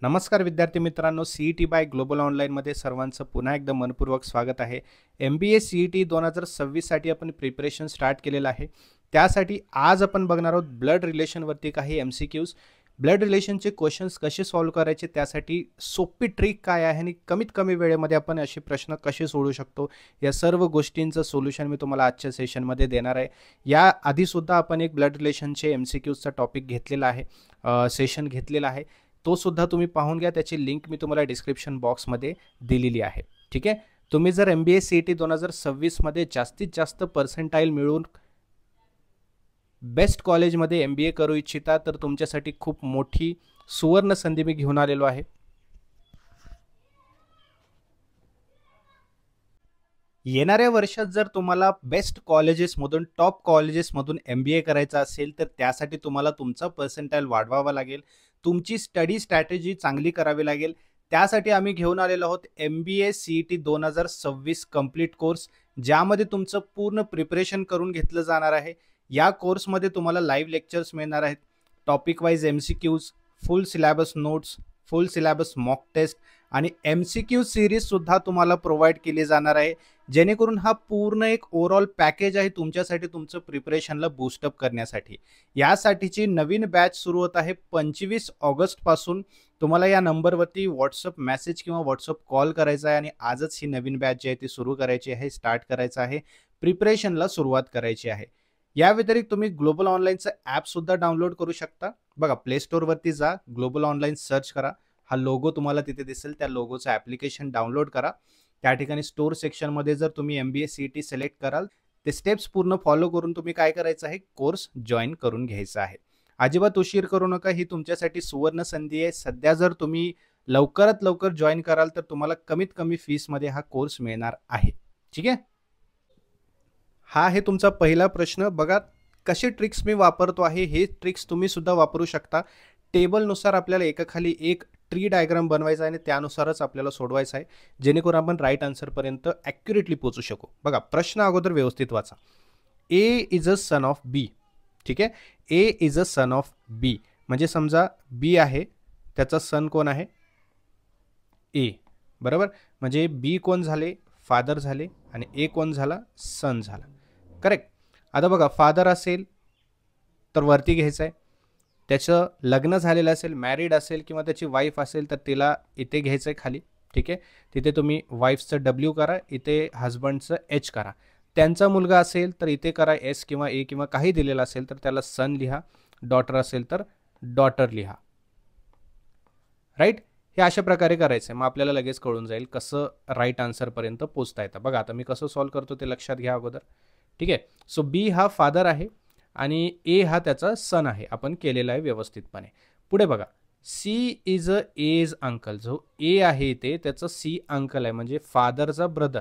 नमस्कार विद्यार्थी मित्रांनो, सीईटी बाय ग्लोबल ऑनलाईनमध्ये सर्वांचं पुन्हा एकदा मनपूर्वक स्वागत आहे. MBA CET 2026 साठी आपण प्रिपरेशन स्टार्ट केलेलं आहे. त्यासाठी आज आपण बघणार आहोत ब्लड रिलेशनवरती काही MCQs. ब्लड रिलेशनचे क्वेश्चन्स कसे सॉल्व्ह करायचे, त्यासाठी सोपी ट्रिक काय आहे आणि कमीत कमी वेळेमध्ये आपण असे प्रश्न कसे सोडवू शकतो, या सर्व गोष्टींचं सोल्युशन मी तुम्हाला आजच्या सेशनमध्ये देणार आहे. या आधीसुद्धा आपण एक ब्लड रिलेशनचे MCQचा टॉपिक घेतलेला आहे, सेशन घेतलेला आहे. तो सुद्धा तुम्ही पाहून घ्या. त्याची लिंक मी तुम्हाला डिस्क्रिप्शन बॉक्समध्ये दिलेली आहे. ठीक आहे. तुम्ही जर MBA CET 2026 मध्ये जास्तीत जास्त पर्सेंटाईल मिळवून बेस्ट कॉलेजमध्ये MBA करू इच्छिता तर तुमच्यासाठी खूप मोठी सुवर्ण संधी मी घेऊन आलेलो आहे. येणाऱ्या वर्षात जर तुम्हाला बेस्ट कॉलेजेसमधून, टॉप कॉलेजेसमधून MBA करायचं असेल तर त्यासाठी तुम्हाला तुमचा पर्सेंटाईल वाढवावा लागेल. तुमची स्टडी स्ट्रॅटेजी चांगली करावी लागेल. त्यासाठी आम्ही घेऊन आलेलो आहोत MBA CET 2026 कंप्लीट कोर्स, ज्यामध्ये तुमचं पूर्ण प्रिपरेशन करून घेतलं जाणार आहे. या कोर्समध्ये तुम्हाला लाईव्ह लेक्चर्स मिळणार आहेत, topic wise MCQs, full syllabus notes, full syllabus mock test आणि MCQ सिरीज सुद्धा तुम्हाला प्रोव्हाइड केली जाणार आहे, जेणेकरून हा पूर्ण एक ओव्हरऑल पॅकेज आहे तुमच्यासाठी, तुमचं प्रिपरेशनला बूस्टअप करण्यासाठी. यासाठीची नवीन बॅच सुरू होत आहे 25 ऑगस्ट पासून. तुम्हाला या नंबरवरती व्हॉट्सअप मेसेज किंवा व्हॉट्सअप कॉल करायचा आहे आणि आजच ही नवीन बॅच जी आहे ती सुरू करायची आहे, स्टार्ट करायचं आहे, प्रिपरेशनला सुरुवात करायची आहे. या व्यतिरिक्त तुम्ही ग्लोबल ऑनलाईनचं ॲप सुद्धा डाउनलोड करू शकता. बघा, प्ले स्टोअरवरती जा, ग्लोबल ऑनलाईन सर्च करा, हा लोगो तुम्हाला तिथे दिसेल, त्या लोगोचं ॲप्लिकेशन डाउनलोड करा. त्या ठिकाणी स्टोअर सेक्शनमध्ये जर तुम्ही MBA CET सिलेक्ट कराल, ते स्टेप्स पूर्ण फॉलो करून तुम्ही काय करायचं आहे, कोर्स जॉईन करून घ्यायचा आहे. अजिबात उशीर करू नका, ही तुमच्यासाठी सुवर्ण संधी आहे. सध्या जर तुम्ही लवकरात लवकर जॉईन कराल तर तुम्हाला कमीत कमी फीसमध्ये हा कोर्स मिळणार आहे. ठीक आहे. हा आहे तुमचा पहिला प्रश्न. बघा कसे ट्रिक्स मी वापरतो आहे, हे ट्रिक्स तुम्ही सुद्धा वापरू शकता. टेबलनुसार आपल्याला एकाखाली एक ट्री डायग्राम बनवायचा आहे आणि त्यानुसारच आपल्याला सोडवायचा आहे, जेणेकरून आपण राईट आन्सरपर्यंत ॲक्युरेटली पोहोचू शकू. बघा, प्रश्न अगोदर व्यवस्थित वाचा. A is a son of B. ठीक आहे. A is a son of B म्हणजे समजा बी आहे, त्याचा सन कोण आहे, A. बरोबर. म्हणजे बी कोण झाले, फादर झाले, आणि A कोण झाला, सन झाला. करेक्ट. आता बघा, फादर असेल तर वरती घ्यायचं आहे, त्याचं लग्न झालेलं असेल, मॅरिड असेल किंवा त्याची वाईफ असेल तर तिला इथे घ्यायचं आहे खाली. ठीक आहे. तिथे तुम्ही वाईफचं W करा, इथे हजबंडचं H करा. त्यांचा मुलगा असेल तर इथे करा S किंवा A किंवा काही दिलेलं असेल तर त्याला सन लिहा, डॉटर असेल तर डॉटर लिहा. राईट. हे अशा प्रकारे करायचं आहे. मग आपल्याला लगेच कळून जाईल कसं राईट आन्सरपर्यंत पोचता येतं. बघा, आता मी कसं सॉल्व्ह करतो ते लक्षात घ्या अगोदर. ठीक आहे. सो बी हा फादर आहे आणि A हा त्याचा सन आहे, आपण केलेला आहे व्यवस्थितपणे. पुढे बघा, C is a age uncle. जो A आहे ते त्याचं C अंकल आहे, म्हणजे फादरचा ब्रदर.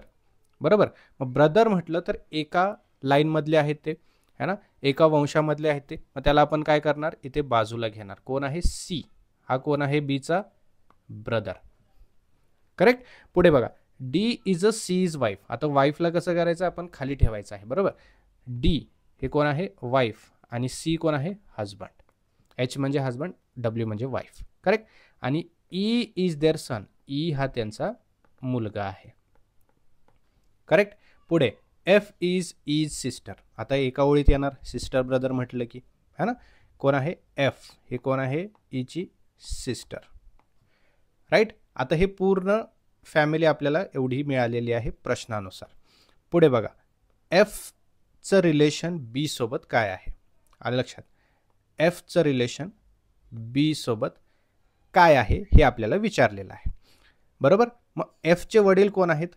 बरोबर. मग ब्रदर म्हटलं तर एका लाईनमधले आहेत ते, है ना, एका वंशामधले आहेत ते. मग त्याला आपण काय करणार, इथे बाजूला घेणार. कोण आहे, C. हा कोण आहे, Bचा ब्रदर. करेक्ट. पुढे बघा, D is a C's wife. आता वाईफला कसं करायचं, आपण खाली ठेवायचं आहे. बरोबर. D हे कोण आहे, वाईफ, आणि C कोण आहे, हजबंड. H म्हणजे हजबंड, W म्हणजे वाईफ. करेक्ट. आणि E is their son. E हा त्यांचा मुलगा आहे. करेक्ट. पुढे F इज सिस्टर. आता एका ओळीत येणार, सिस्टर ब्रदर म्हटलं की, है ना. कोण आहे, F हे कोण आहे, Eची सिस्टर. राईट. आता हे पूर्ण फॅमिली आपल्याला एवढी मिळालेली आहे प्रश्नानुसार. पुढे बघा, Fचं रिलेशन B सोबत काय आहे, आलं लक्षात. Fचं रिलेशन B सोबत काय आहे हे आपल्याला विचारलेलं आहे. बरोबर. मग Fचे वडील कोण आहेत,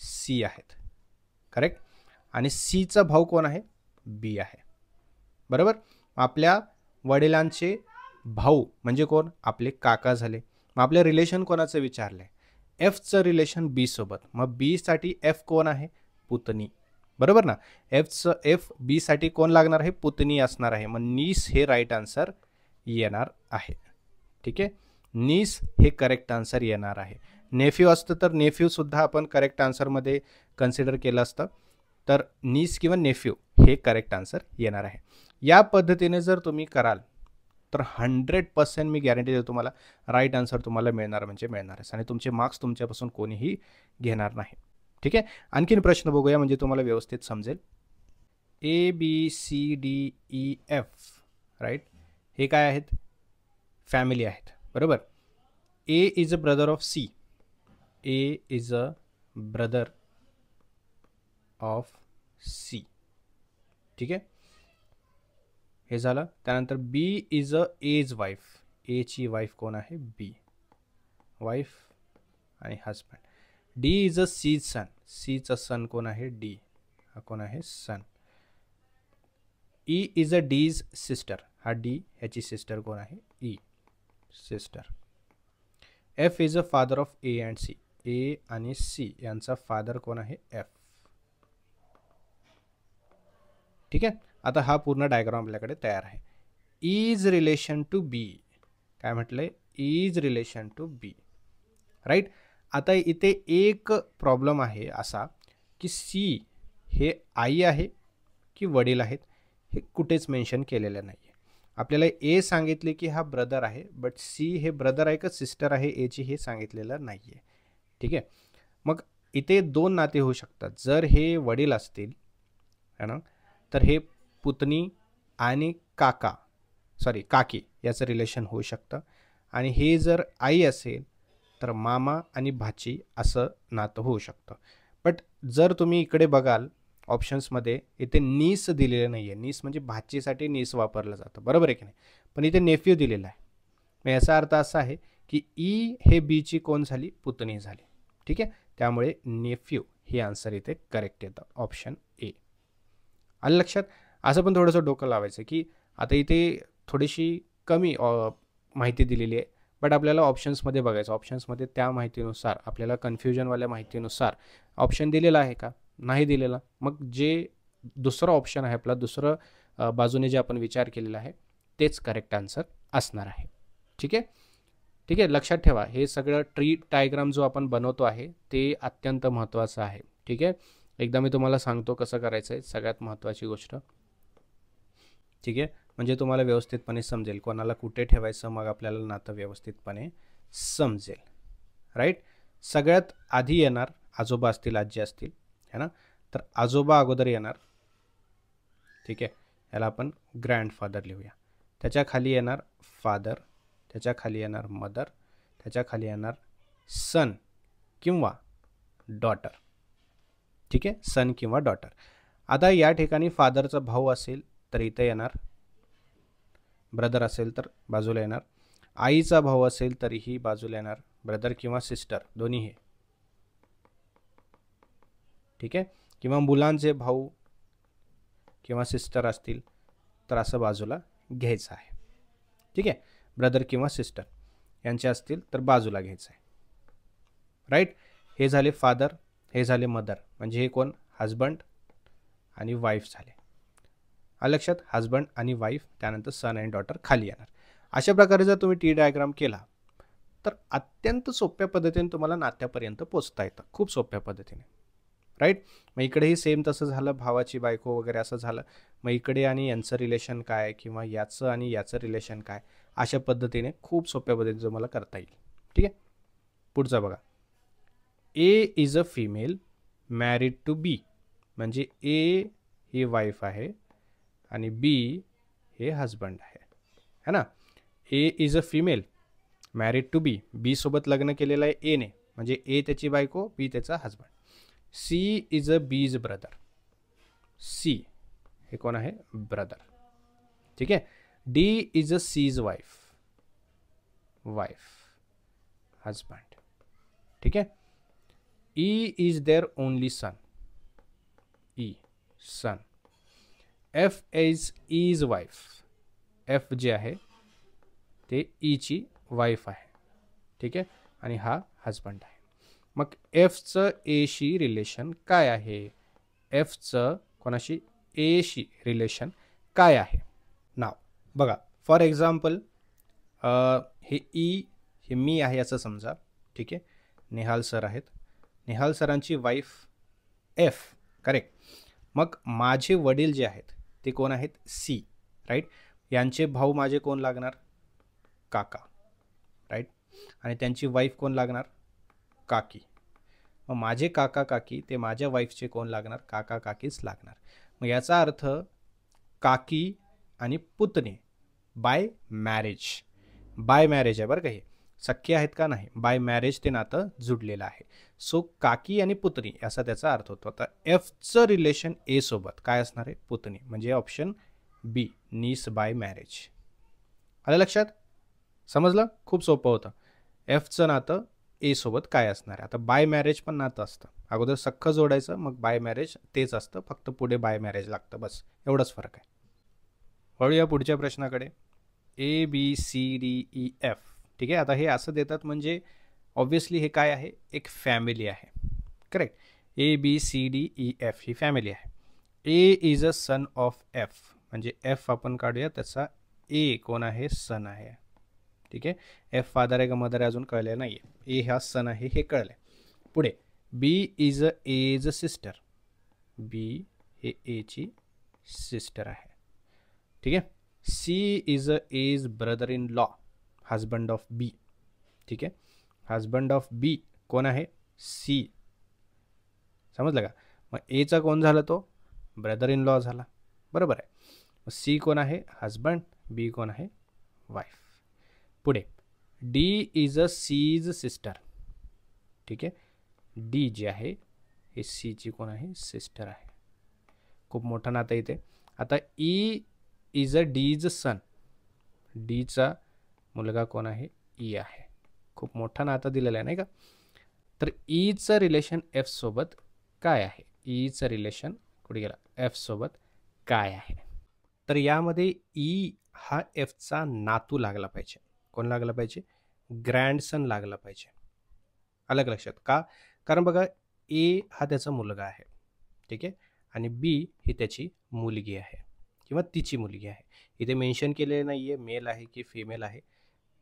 C आहेत. करेक्ट. आणि Cचा भाऊ कोण आहे, B आहे. बरोबर. आपल्या वडिलांचे भाऊ म्हणजे कोण, आपले काका झाले. मग आपले रिलेशन कोणाचं विचारलंय, Fचं रिलेशन B सोबत. मग B साठी F कोण आहे, पुतणी. बरोबर ना. F B साठी कोण लागणार आहे, पुतणी असणार आहे. मग नीस हे राईट आन्सर येणार आहे. ठीक आहे. नीस हे करेक्ट आन्सर येणार आहे. नेफ्यू असतं तर नेफ्यू सुद्धा आपण करेक्ट आन्सरमध्ये कन्सिडर केलं असतं. तर नीस किंवा नेफ्यू हे करेक्ट आन्सर येणार आहे. या पद्धतीने जर तुम्ही कराल तर 100% मी गॅरंटी देतो तुम्हाला राईट आन्सर तुम्हाला मिळणार म्हणजे मिळणारच आणि तुमचे मार्क्स तुमच्यापासून कोणीही घेणार नाही. ठीक आहे. आणखीन प्रश्न बघूया म्हणजे तुम्हाला व्यवस्थित समजेल. ABCDEF राईट, हे काय आहेत? फॅमिली आहेत, बरोबर. A is a brother of C. A is a brother of C. ठीक आहे, हे झालं. त्यानंतर B is a A's wife. A ची वाईफ कोण आहे? B, वाईफ आणि husband. D is a C's son. सीचा सन कोण आहे? D, हा कोण आहे? Son. E is a D's sister. हा D, ह्याची सिस्टर कोण आहे? E, sister. F is a father of A and C. A आणि C यांचा फादर कोण आहे? F. ठीक आहे. आता हा पूर्ण डायग्राम आपल्याकडे तयार आहे. Is relation to B. काय म्हटलंय? Is relation to B, right. आता इथे एक प्रॉब्लेम आहे असा की सी हे आई आहे की वडील आहेत हे कुठेच मेन्शन केलेलं नाही आहे. आपल्याला ए सांगितले की हा ब्रदर आहे, बट सी हे ब्रदर आहे का सिस्टर आहे एची हे सांगितलेलं नाही आहे. ठीक आहे. मग इथे दोन नाते होऊ शकतात. जर हे वडील असतील है ना, तर हे पुतणी आणि काकी याचं रिलेशन होऊ शकतं. आणि हे जर आई असेल तर मामा आणि भाची असं नातं होऊ शकतं. बट जर तुम्ही इकडे बघाल ऑप्शन्समध्ये इथे नीस दिलेलं नाही आहे. नीस म्हणजे भाचीसाठी नीस वापरलं जातं, बरोबर आहे की नाही. पण इथे नेफ्यू दिलेला आहे. मग याचा अर्थ असा आहे की ई हे बीची कोण झाली? पुतणी झाली. ठीक आहे. त्यामुळे नेफ्यू हे आन्सर इथे करेक्ट येतं, ऑप्शन ए. आलं लक्षात? असं पण थोडंसं डोकं लावायचं की आता इथे थोडीशी कमी माहिती दिलेली आहे, बट आपल्याला ऑप्शन्समध्ये बघायचं. ऑप्शन्समध्ये त्या माहितीनुसार आपल्याला कन्फ्युजनवाल्या माहितीनुसार ऑप्शन दिलेला आहे का? नाही दिलेला. मग जे दुसरं ऑप्शन आहे आपला, दुसरं बाजूने जे आपण विचार केलेला आहे तेच करेक्ट आन्सर असणार आहे. ठीक आहे. ठीक आहे, लक्षात ठेवा हे सगळं ट्री डायग्राम जो आपण बनवतो आहे ते अत्यंत महत्त्वाचं आहे. ठीक आहे. एकदा मी तुम्हाला सांगतो कसं करायचं आहे, सगळ्यात महत्त्वाची गोष्ट. ठीक आहे, म्हणजे तुम्हाला व्यवस्थितपणे समजेल कोणाला कुठे ठेवायचं, मग आपल्याला नातं व्यवस्थितपणे समजेल. राईट. सगळ्यात आधी येणार आजोबा असतील, आजी असतील है ना, तर आजोबा अगोदर येणार. ठीक आहे, याला आपण ग्रँडफादर लिहूया. त्याच्या खाली येणार फादर, त्याच्या खाली येणार मदर, त्याच्या खाली येणार सन किंवा डॉटर. ठीक आहे, सन किंवा डॉटर. आता या ठिकाणी फादरचा भाऊ असेल तर इथे येणार, ब्रदर असेल तर बाजूला येणार, आईचा भाऊ असेल तरीही बाजूला येणार, ब्रदर किंवा सिस्टर दोन्हीही. ठीक आहे, किंवा मुलांचे भाऊ किंवा सिस्टर असतील तर असं बाजूला घ्यायचं आहे. ठीक आहे, ब्रदर किंवा सिस्टर यांचे असतील तर बाजूला घ्यायचं आहे. राईट. हे झाले फादर, हे झाले मदर, म्हणजे हे कोण? हजबंड आणि वाईफ झाले. लक्षात? हजबंड आणि वाईफ, त्यानंतर सन आणि डॉटर खाली येणार. अशा प्रकारे जर तुम्ही टी डायग्राम केला तर अत्यंत सोप्या पद्धतीने तुम्हाला नात्यापर्यंत पोचता येतं, खूप सोप्या पद्धतीने. राईट. मग इकडेही सेम तसं झालं, भावाची बायको वगैरे असं झालं. मग इकडे आणि यांचं रिलेशन काय किंवा याचं आणि याचं रिलेशन काय, अशा पद्धतीने खूप सोप्या पद्धतीने तुम्हाला करता येईल. ठीक आहे. पुढचा बघा. A is a female married to B, म्हणजे ए ही वाईफ आहे आणि बी हे हजबंड आहे है ना. A is a female married to B, B सोबत लग्न केलेलं आहे ए ने, म्हणजे ए त्याची बायको, बी त्याचा हजबंड. सी इज अ बीज ब्रदर, सी हे कोण आहे? ब्रदर. ठीक आहे. D is a C's wife, wife husband. ठीक आहे. E is their only son, E son. F is wife, F जे आहे ते ईची वाईफ आहे. ठीक आहे, आणि हा हजबंड आहे. मग एफचं एशी रिलेशन काय आहे? एफचं कोणाशी? एशी रिलेशन काय आहे? नाव बघा. फॉर एक्झाम्पल हे ई हे मी आहे असं समजा. ठीक आहे, निहाल सर आहेत, निहाल सरांची वाईफ एफ, करेक्ट. मग माझे वडील जे आहेत ते कोण आहेत? सी. राईट. यांचे भाऊ माझे कोण लागणार? काका, राईट. आणि त्यांची वाईफ कोण लागणार? काकी. मग माझे काका काकी ते माझ्या वाईफचे कोण लागणार? काका काकीच लागणार. मग याचा अर्थ काकी आणि पुतणे बाय मॅरेज. बाय मॅरेज आहे बरं का, हे सख्खे आहेत का? नाही, बाय मॅरेज ते नातं जुडलेलं आहे. सो काकी आणि पुतणी असा त्याचा अर्थ होतो. आता एफचं रिलेशन ए सोबत काय असणार आहे? पुतणी, म्हणजे ऑप्शन बी, नीस बाय मॅरेज. आलं लक्षात? समजलं? खूप सोपं होतं. एफचं नातं ए सोबत काय असणार आहे? आता बाय मॅरेज पण नातं असतं, अगोदर सख्ख जोडायचं, मग बाय मॅरेज तेच असतं, फक्त पुढे बाय मॅरेज लागतं, बस एवढंच फरक आहे. वळूया पुढच्या प्रश्नाकडे. A B C D E F. ठीक आहे, आता हे असं देतात म्हणजे ऑब्व्हियसली हे काय आहे? एक फॅमिली आहे. Correct. A B C D E F ही फॅमिली आहे. A is a son of F, म्हणजे एफ आपण काढूया, त्याचा ए कोण आहे? सन आहे. ठीक आहे, एफ फादर आहे का मदर आहे अजून कळले नाही आहे. ए हा सन आहे हे कळलं. पुढे B is a A's sister. B हे एची सिस्टर आहे. ठीक आहे. C is a A's brother in law, husband of B. ठीक आहे, हजबंड ऑफ बी कोण आहे? सी. समजलं का? मग एचा कोण झाला? तो ब्रदर इन लॉ झाला, बरोबर आहे. मग सी कोण आहे? हजबंड. बी कोण आहे? वाईफ. पुढे D is a C's sister. ठीक आहे, डी जी आहे हे सीची कोण आहे? सिस्टर आहे. खूप मोठं नातं इथे. आता ई इज अ डीज सन. डीचा मुलगा कोण आहे? ई आहे. खूप मोठं नातं दिलेलं आहे नाही का? तर ईचं रिलेशन एफ सोबत काय आहे? ईचं रिलेशन कुठे गेला? एफ सोबत काय आहे? तर यामध्ये ई हा एफचा नातू लागला पाहिजे. कोण लागला पाहिजे? ग्रँडसन लागला पाहिजे. अलग लक्षात का? कारण बघा, ए हा त्याचा मुलगा आहे. ठीक आहे, आणि बी ही त्याची मुलगी आहे किंवा तिची मुलगी आहे. इथे मेन्शन केलेलं नाही आहे मेल आहे की फिमेल आहे,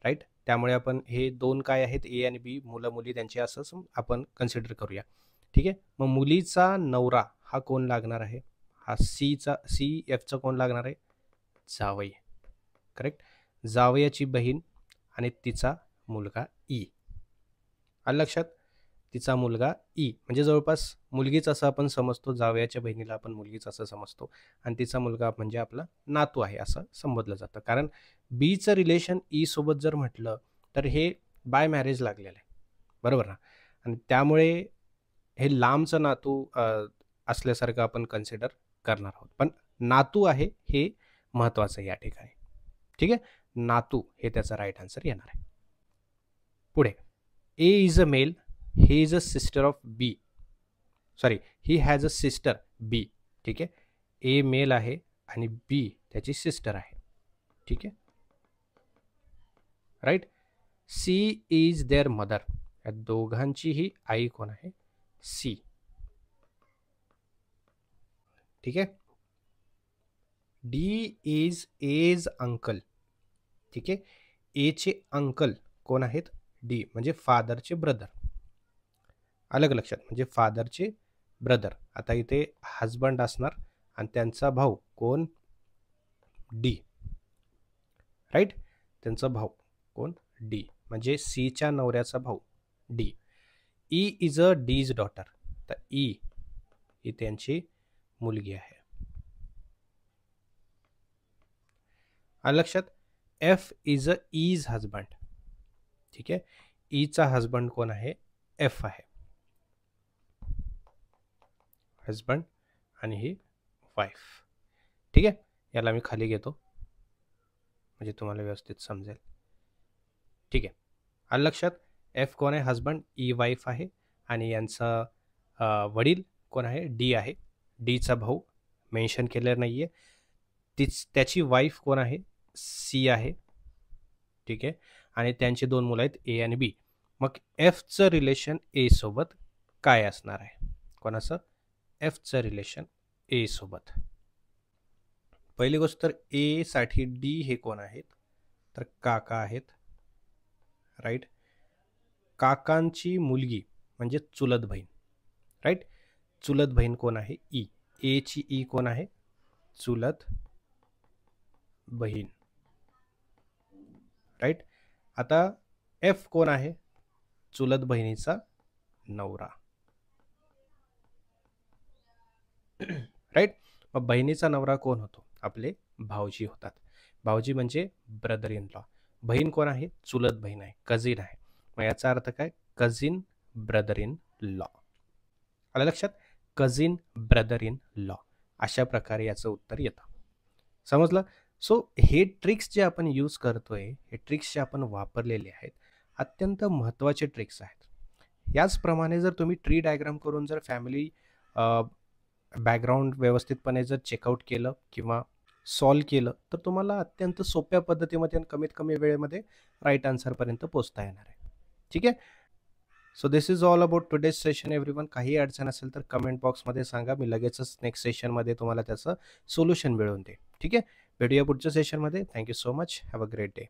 राईट. त्यामुळे आपण हे दोन काय आहेत? ए आणि बी, मुलं मुली त्यांचे, असं आपण कन्सिडर करूया. ठीक आहे. मग मुलीचा नवरा हा कोण लागणार आहे? हा सी एफचा कोण लागणार आहे? जावई. करेक्ट. जावयाची बहीण आणि तिचा मुलगा ई. आलं लक्षात? तिचा मुलगा ई म्हणजे जवळपास मुलगीच असं आपण समजतो, जावयाच्या बहिणीला आपण मुलगीच असं समजतो, आणि तिचा मुलगा म्हणजे आपला नातू आहे असं संबोधलं जातं. कारण बीचं रिलेशन ई सोबत जर म्हटलं तर हे बाय मॅरेज लागलेलं आहे, बरोबर ना? आणि त्यामुळे हे लांबचं नातू असल्यासारखं आपण कन्सिडर करणार आहोत. पण नातू आहे हे महत्त्वाचं या ठिकाणी. ठीक आहे, नातू हे त्याचा राईट आन्सर येणार आहे. पुढे A is a male, he is a sister of B. Sorry, he has a sister B. ठीक आहे, ए मेल आहे आणि बी त्याची सिस्टर आहे. ठीक आहे, right. C is their mother, या दोघांचीही आई कोण आहे? सी. ठीक आहे. D is A's uncle. ठीक आहे, एचे अंकल कोण आहेत? डी, म्हणजे फादरचे ब्रदर. अलग लक्षात, म्हणजे फादरचे ब्रदर. आता इथे हजबंड असणार आणि त्यांचा भाऊ कोण? D, right. त्यांचा भाऊ कोण? डी, म्हणजे सीच्या नवऱ्याचा भाऊ D. E is a D's daughter, तर ई ही त्यांची मुलगी आहे. आलं लक्षात? F is a E's husband. ठीक आहे, ईचा हजबंड कोण आहे? एफ आहे. हजबंड आणि ही वाईफ. ठीक आहे, याला मी खाली घेतो म्हणजे तुम्हाला व्यवस्थित समजेल. ठीक आहे, आलं लक्षात? एफ कोण आहे? हजबंड. ई वाईफ आहे आणि यांचा वडील कोण आहे? डी आहे. डीचा भाऊ मेन्शन केलेलं नाही आहे. त्याची वाईफ कोण आहे? सी आहे. ठीक आहे, आणि त्यांची दोन मुलं आहेत ए आणि बी. मग एफचं रिलेशन ए सोबत काय असणार आहे? कोणाचं? एफचं रिलेशन ए सोबत. पहिली गोष्ट तर ए साठी डी हे कोण आहेत? तर काका आहेत, राईट. काकांची मुलगी म्हणजे चुलत बहीण, राईट. चुलत बहीण कोण आहे? ई. एची ई कोण आहे? चुलत बहीण. राईट. आता एफ कोण आहे? चुलत बहिणीचा नवरा. राईट. मग बहिणीचा नवरा कोण होतो? आपले भाऊजी होतात. भाऊजी म्हणजे ब्रदर इन लॉ. बहीण कोण आहे? चुलत बहीण आहे, कझिन आहे. मग याचा अर्थ काय? Cousin brother in law. आलं लक्षात? Cousin brother in law. अशा प्रकारे याचं उत्तर येतं. समजलं? सो हे ट्रिक्स जे आपण यूज करतोय, हे ट्रिक्स जे आपण वापरलेले आहेत, अत्यंत महत्त्वाचे ट्रिक्स आहेत. याचप्रमाणे जर तुम्ही ट्री डायग्राम करून जर फॅमिली बॅकग्राऊंड व्यवस्थितपणे जर चेकआउट केलं किंवा सॉल्व केलं, तर तुम्हाला अत्यंत सोप्या पद्धतीमध्ये आणि कमीत कमी वेळेमध्ये राईट आन्सरपर्यंत पोहोचता येणार आहे. ठीक आहे? So this is all about today's session everyone. काही अडचण असेल तर कमेंट बॉक्समध्ये सांगा. मी लगेचच नेक्स्ट सेशनमध्ये तुम्हाला त्याचं सोल्युशन मिळवून देईन. ठीक आहे? भेटूया पुढच्या सेशनमध्ये. Thank you so much. Have a great day.